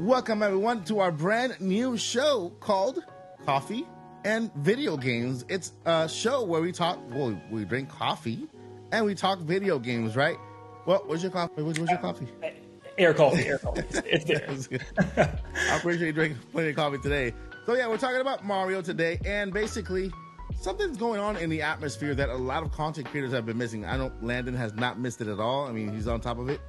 Welcome, everyone, to our brand new show called Coffee and Video Games. It's a show where we drink coffee and we talk video games, right? Well, what's your coffee? What's your coffee? Air coffee. It's there. I'm pretty sure you drink plenty of coffee today. So, yeah, we're talking about Mario today, and basically, something's going on in the atmosphere that a lot of content creators have been missing. I know Landon has not missed it at all. I mean, he's on top of it.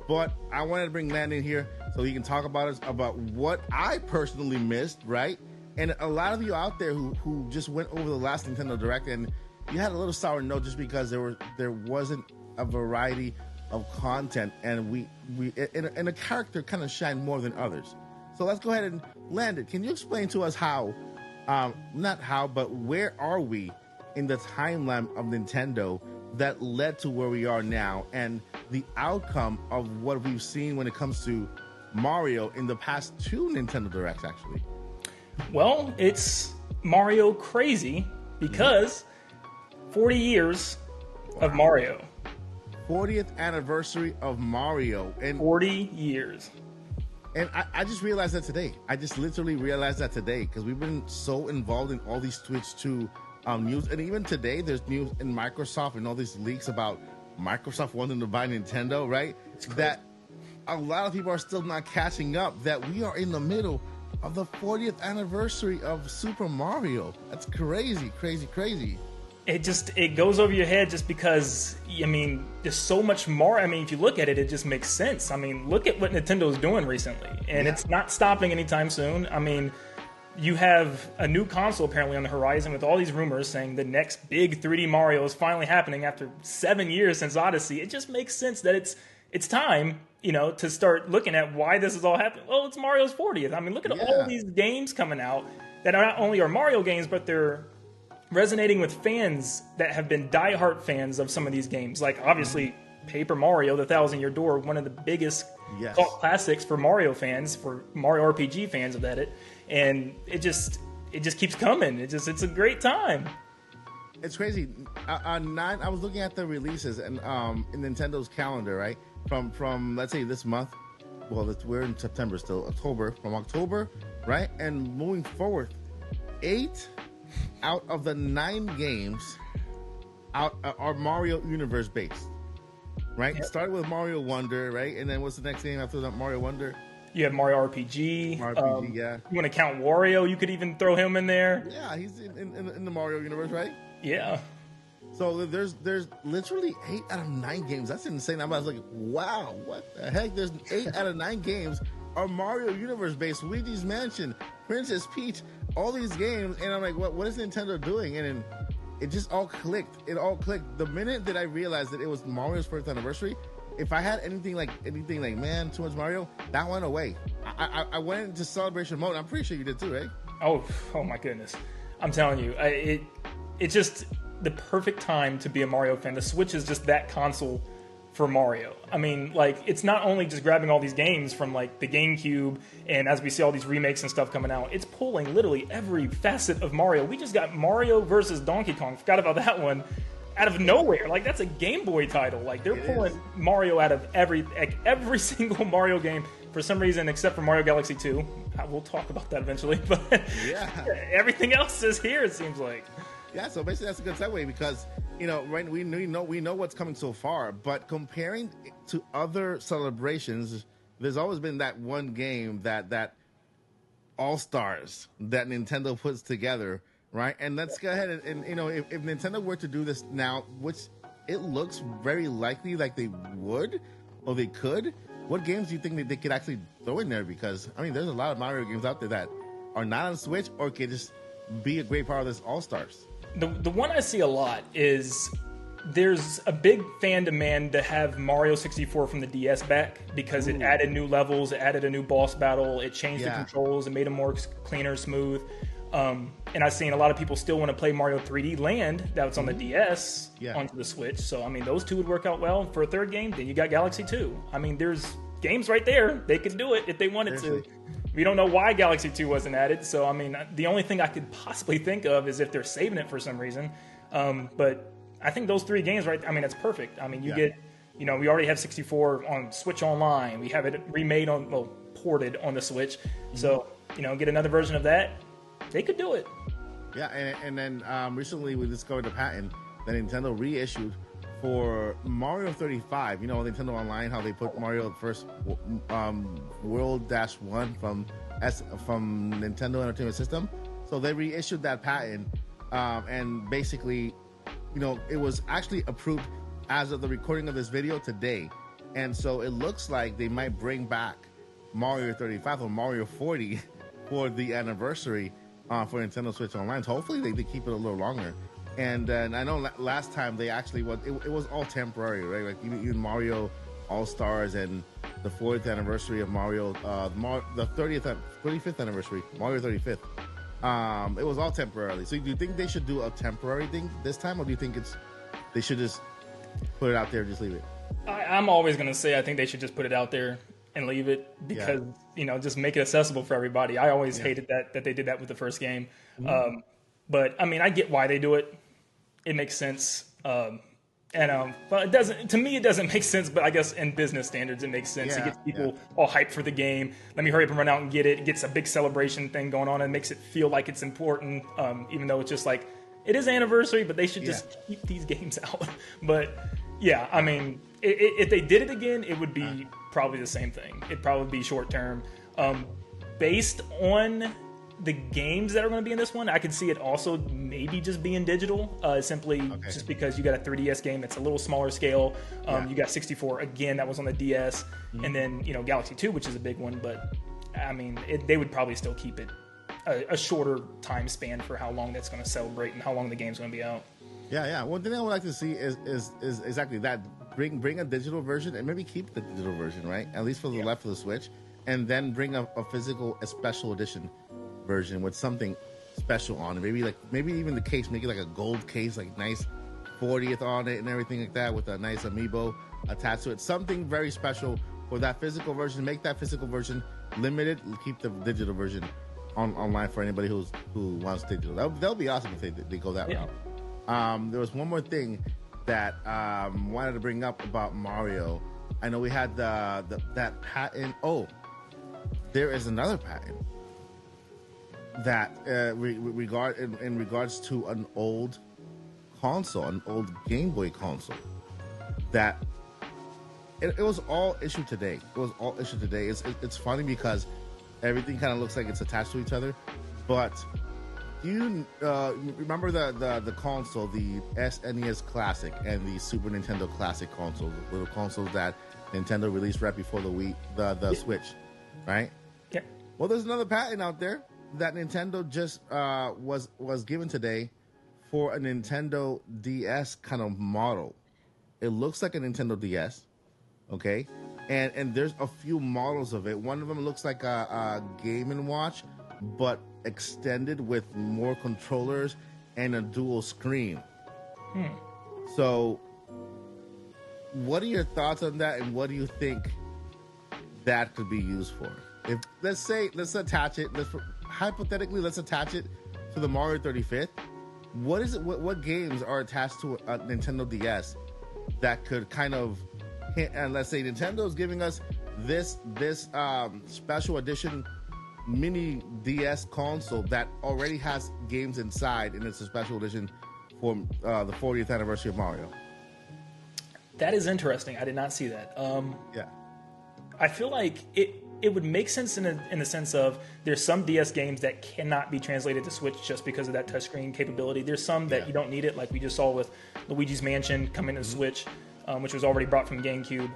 But I wanted to bring Landon here so he can talk about what I personally missed, right? And a lot of you out there who just went over the last Nintendo Direct and you had a little sour note just because there wasn't a variety of content, and we a character kind of shined more than others. So let's go ahead and Landon, can you explain to us not how, but where are we in the timeline of Nintendo that led to where we are now, and the outcome of what we've seen when it comes to Mario in the past two Nintendo Directs, actually? Well, it's Mario crazy because 40 years of Mario. 40th anniversary of Mario. And 40 years. And I just realized that today. I just literally realized that today because we've been so involved in all these Twitch 2 news. And even today, there's news in Microsoft and all these leaks about Microsoft wanting to buy Nintendo, right? That a lot of people are still not catching up, that we are in the middle of the 40th anniversary of Super Mario. That's crazy, crazy, crazy. It goes over your head just because, I mean, there's so much more. I mean, if you look at it, it just makes sense. I mean, look at what Nintendo's doing recently, and it's not stopping anytime soon. I mean, you have a new console apparently on the horizon with all these rumors saying the next big 3D Mario is finally happening after 7 years since Odyssey. It just makes sense that it's time, to start looking at why this is all happening. Oh, it's Mario's 40th. I mean, look at all these games coming out that are not only are Mario games, but they're resonating with fans that have been diehard fans of some of these games. Like, obviously, Paper Mario, The Thousand Year Door, one of the biggest cult classics for Mario fans, for Mario RPG fans of it. And it just keeps coming. It's a great time. It's crazy. I was looking at the releases and in Nintendo's calendar, right? From let's say this month. Well, we're in September still. From October, right? And moving forward, 8 out of the 9 games are Mario universe based, right? It started with Mario Wonder, right? And then what's the next game after that? Mario Wonder. You have Mario RPG. Yeah. You want to count Wario? You could even throw him in there. Yeah, he's in the Mario universe, right? Yeah. So there's literally 8 out of 9 games. That's insane. I was like, wow, what the heck? There's 8 out of 9 games are Mario universe based. Luigi's Mansion, Princess Peach, all these games, and I'm like, what is Nintendo doing? And then it just all clicked. It all clicked the minute that I realized that it was Mario's 1st anniversary. If I had anything like, man, too much Mario, that went away. I went into celebration mode. I'm pretty sure you did too, right? Oh my goodness. I'm telling you, it's just the perfect time to be a Mario fan. The Switch is just that console for Mario. I mean, like, it's not only just grabbing all these games from like the GameCube, and as we see all these remakes and stuff coming out, it's pulling literally every facet of Mario. We just got Mario versus Donkey Kong. Forgot about that one. Out of nowhere. Like, that's a Game Boy title. Like, they're pulling Mario out of every single Mario game for some reason, except for Mario Galaxy 2. We'll talk about that eventually, but everything else is here, it seems like. Yeah, so basically that's a good segue because, right, we know what's coming so far, but comparing to other celebrations, there's always been that one game that All-Stars that Nintendo puts together, right? And let's go ahead and if Nintendo were to do this now, which it looks very likely like they would or they could, what games do you think that they could actually throw in there? Because, I mean, there's a lot of Mario games out there that are not on Switch or could just be a great part of this All-Stars. The one I see a lot is there's a big fan demand to have Mario 64 from the DS back because it added new levels, it added a new boss battle, it changed the controls, it made them more cleaner, smooth. And I've seen a lot of people still want to play Mario 3D Land that was on the DS onto the Switch. So, I mean, those two would work out well. For a third game, then you got Galaxy 2. I mean, there's games right there. They could do it if they wanted to. We don't know why Galaxy 2 wasn't added, so I mean, the only thing I could possibly think of is if they're saving it for some reason. But I think those 3 games, right, I mean, that's perfect. I mean, you get, we already have 64 on Switch Online. We have it remade on, ported on the Switch. So, get another version of that. They could do it. Yeah, and then recently we discovered a patent that Nintendo reissued for Mario 35. Nintendo Online, how they put Mario first World-1 from Nintendo Entertainment System. So they reissued that patent, and basically, it was actually approved as of the recording of this video today. And so it looks like they might bring back Mario 35 or Mario 40 for the anniversary for Nintendo Switch Online. So hopefully they keep it a little longer. And I know last time they actually it was all temporary, right? Like even Mario All-Stars and the 40th anniversary of Mario, the 35th anniversary, Mario 35th. It was all temporarily. So do you think they should do a temporary thing this time, or do you think they should just put it out there and just leave it? I'm always going to say I think they should just put it out there and leave it because, just make it accessible for everybody. I always hated that they did that with the first game. But, I mean, I get why they do it. It makes sense. But it doesn't. To me, it doesn't make sense. But I guess in business standards, it makes sense. It gets people all hyped for the game. Let me hurry up and run out and get it. It gets a big celebration thing going on and makes it feel like it's important, even though it's just like it is anniversary. But they should just keep these games out. But yeah, I mean, if they did it again, it would be probably the same thing. It'd probably be short term. Based on the games that are going to be in this one, I could see it also maybe just being digital, just because you got a 3DS game that's a little smaller scale. You got 64 again, that was on the DS, and then Galaxy 2, which is a big one. But I mean, they would probably still keep it a shorter time span for how long that's going to celebrate and how long the game's going to be out. Yeah. One thing I would like to see is exactly that. Bring a digital version and maybe keep the digital version, right? At least for the left of the Switch, and then bring a special edition version with something special on it. Maybe even the case, make it like a gold case, like nice 40th on it and everything like that, with a nice amiibo attached to it. Something very special for that physical version. Make that physical version limited. Keep the digital version online for anybody who wants digital. That'll be awesome if they go that route. There was one more thing that wanted to bring up about Mario. I know we had that patent. Oh, there is another patent that in regards to an old console, an old Game Boy console, that it was all issued today. It's funny because everything kind of looks like it's attached to each other, but you remember the console, the SNES Classic and the Super Nintendo Classic console, the little consoles that Nintendo released right before the Switch, right? Yeah. Well, there's another patent out there that Nintendo just was given today for a Nintendo DS kind of model. It looks like a Nintendo DS, okay? And there's a few models of it. One of them looks like a Game & Watch, but extended with more controllers and a dual screen. So, what are your thoughts on that, and what do you think that could be used for? If let's attach it. Hypothetically, let's attach it to the Mario 35th. What is it? What games are attached to a Nintendo DS that could kind of hint? And let's say Nintendo is giving us this special edition mini DS console that already has games inside, and it's a special edition for the 40th anniversary of Mario. That is interesting. I did not see that. I feel like it would make sense in the sense of there's some DS games that cannot be translated to Switch just because of that touchscreen capability. There's some that you don't need it, like we just saw with Luigi's Mansion coming to Switch, which was already brought from GameCube.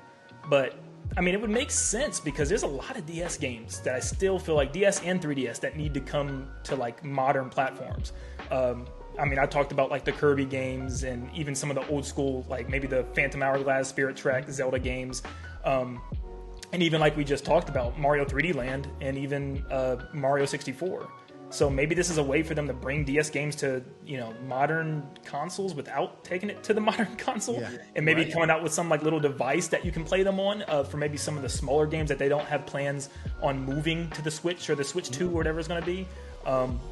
But I mean, it would make sense because there's a lot of DS games that I still feel like DS and 3DS that need to come to like modern platforms. I mean, I talked about like the Kirby games and even some of the old school, like maybe the Phantom Hourglass, Spirit Trek, Zelda games. And even like we just talked about, Mario 3D Land and even Mario 64. So maybe this is a way for them to bring DS games to, modern consoles without taking it to the modern console. And maybe coming out with some like little device that you can play them on for maybe some of the smaller games that they don't have plans on moving to the Switch or the Switch 2 or whatever it's going to be.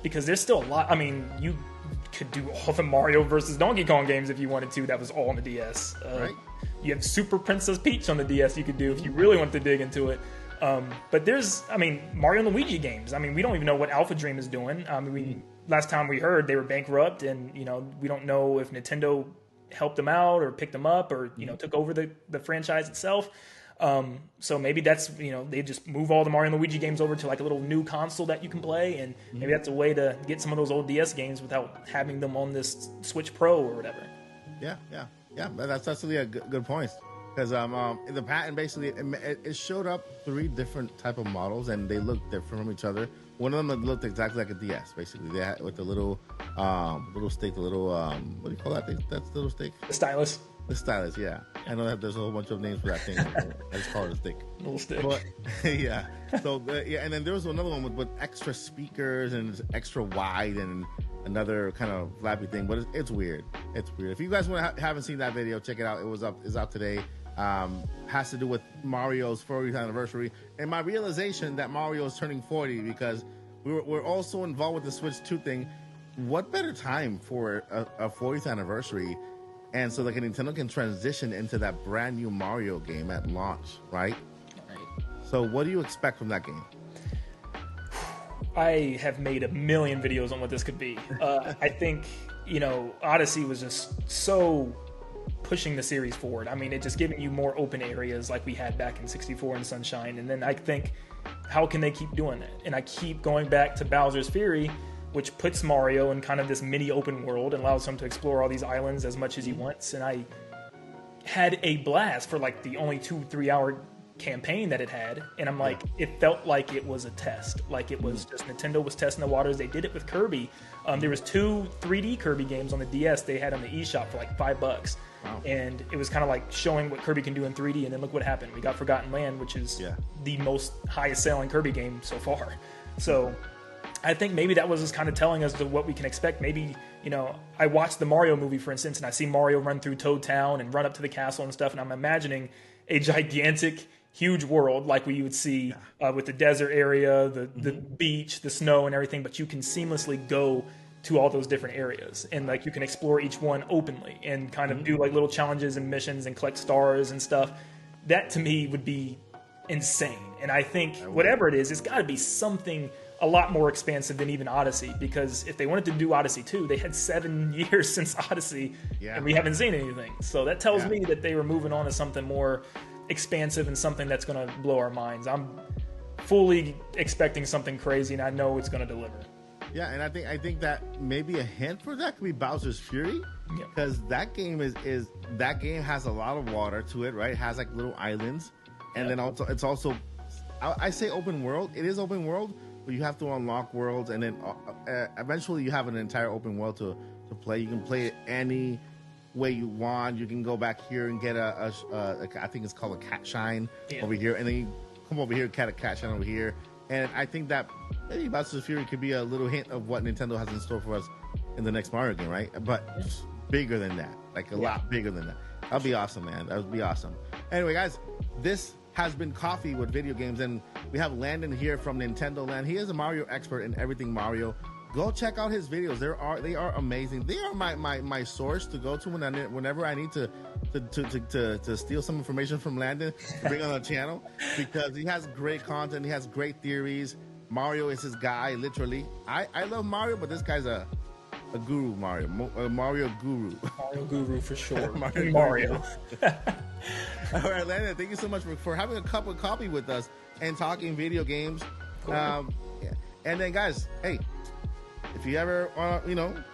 Because there's still a lot. I mean, you could do all the Mario versus Donkey Kong games if you wanted to. That was all on the DS. You have Super Princess Peach on the DS you could do if you really want to dig into it. But there's, I mean, Mario and Luigi games. I mean, we don't even know what Alpha Dream is doing. I mean, last time we heard they were bankrupt, and we don't know if Nintendo helped them out or picked them up or took over the franchise itself. So maybe that's they just move all the Mario and Luigi games over to like a little new console that you can play, and maybe that's a way to get some of those old DS games without having them on this Switch Pro or whatever. Yeah. That's really a good point. Because the patent basically it showed up 3 different type of models, and they looked different from each other. One of them looked exactly like a DS, basically. They had with the little stick, the little what do you call that thing? That's the little stick. The stylus. The stylus, yeah. I know that there's a whole bunch of names for that thing. I just call it a stick. Little stick. But, yeah. So and then there was another one with extra speakers and it's extra wide and another kind of flappy thing. But it's weird. It's weird. If you guys haven't seen that video, check it out. It's out today. Has to do with Mario's 40th anniversary and my realization that Mario is turning 40 because we're also involved with the Switch 2 thing. What better time for a 40th anniversary? And so like Nintendo can transition into that brand new Mario game at launch, right? So what do you expect from that game? I have made a million videos on what this could be. I think, Odyssey was just so pushing the series forward. I mean, it just giving you more open areas like we had back in 64 and Sunshine. And then I think, how can they keep doing that? And I keep going back to Bowser's Fury, which puts Mario in kind of this mini open world and allows him to explore all these islands as much as he wants. And I had a blast for like the only 2-3 hour campaign that it had. And I'm like, it felt like it was a test. Like it was just Nintendo was testing the waters. They did it with Kirby. There was 2 3D Kirby games on the DS they had on the eShop for like $5. Wow. And it was kind of like showing what Kirby can do in 3D. And then look what happened. We got Forgotten Land, which is the most highest selling Kirby game so far. So I think maybe that was just kind of telling us what we can expect. Maybe, I watched the Mario movie, for instance, and I see Mario run through Toad Town and run up to the castle and stuff, and I'm imagining a gigantic, huge world like we would see with the desert area, the beach, the snow and everything, but you can seamlessly go to all those different areas, and like you can explore each one openly and kind of do like little challenges and missions and collect stars and stuff. That to me would be insane. And I think whatever it is, it's got to be something a lot more expansive than even Odyssey, because if they wanted to do Odyssey 2, they had 7 years since Odyssey, and we haven't seen anything. So that tells me that they were moving on to something more expansive and something that's going to blow our minds. I'm fully expecting something crazy, and I know it's going to deliver. Yeah, and I think that maybe a hint for that could be Bowser's Fury, because that game that game has a lot of water to it, right? It has like little islands, and then also it's also I say open world. It is open world. But you have to unlock worlds, and then eventually you have an entire open world to play. You can play it any way you want. You can go back here and get I think it's called a cat shine over here, and then you come over here and get a cat shine over here. And I think that maybe Bowser's Fury could be a little hint of what Nintendo has in store for us in the next Mario game, right? But bigger than that, like a lot bigger than that. That'd be awesome, man. That would be awesome. Anyway, guys, this has been Coffee with Video Games, and we have Landon here from Nintendo Land. He is a Mario expert in everything Mario. Go check out his videos. They are amazing. They are my source to go to whenever I need to steal some information from Landon to bring on the channel, because he has great content. He has great theories. Mario is his guy, literally. I love Mario, but this guy's a guru, Mario guru. Mario guru for sure. Mario. All right, Landon, thank you so much for having a cup of coffee with us and talking video games. Cool. And then, guys, hey, if you ever want to,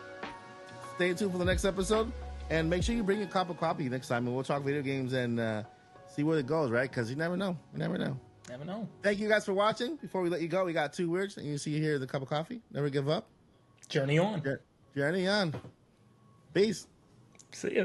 stay tuned for the next episode, and make sure you bring a cup of coffee next time, and we'll talk video games and see where it goes, right? Because you never know. You never know. Never know. Thank you guys for watching. Before we let you go, we got 2 words, and you see here the cup of coffee. Never give up. Journey on. Journey on. Peace. See ya.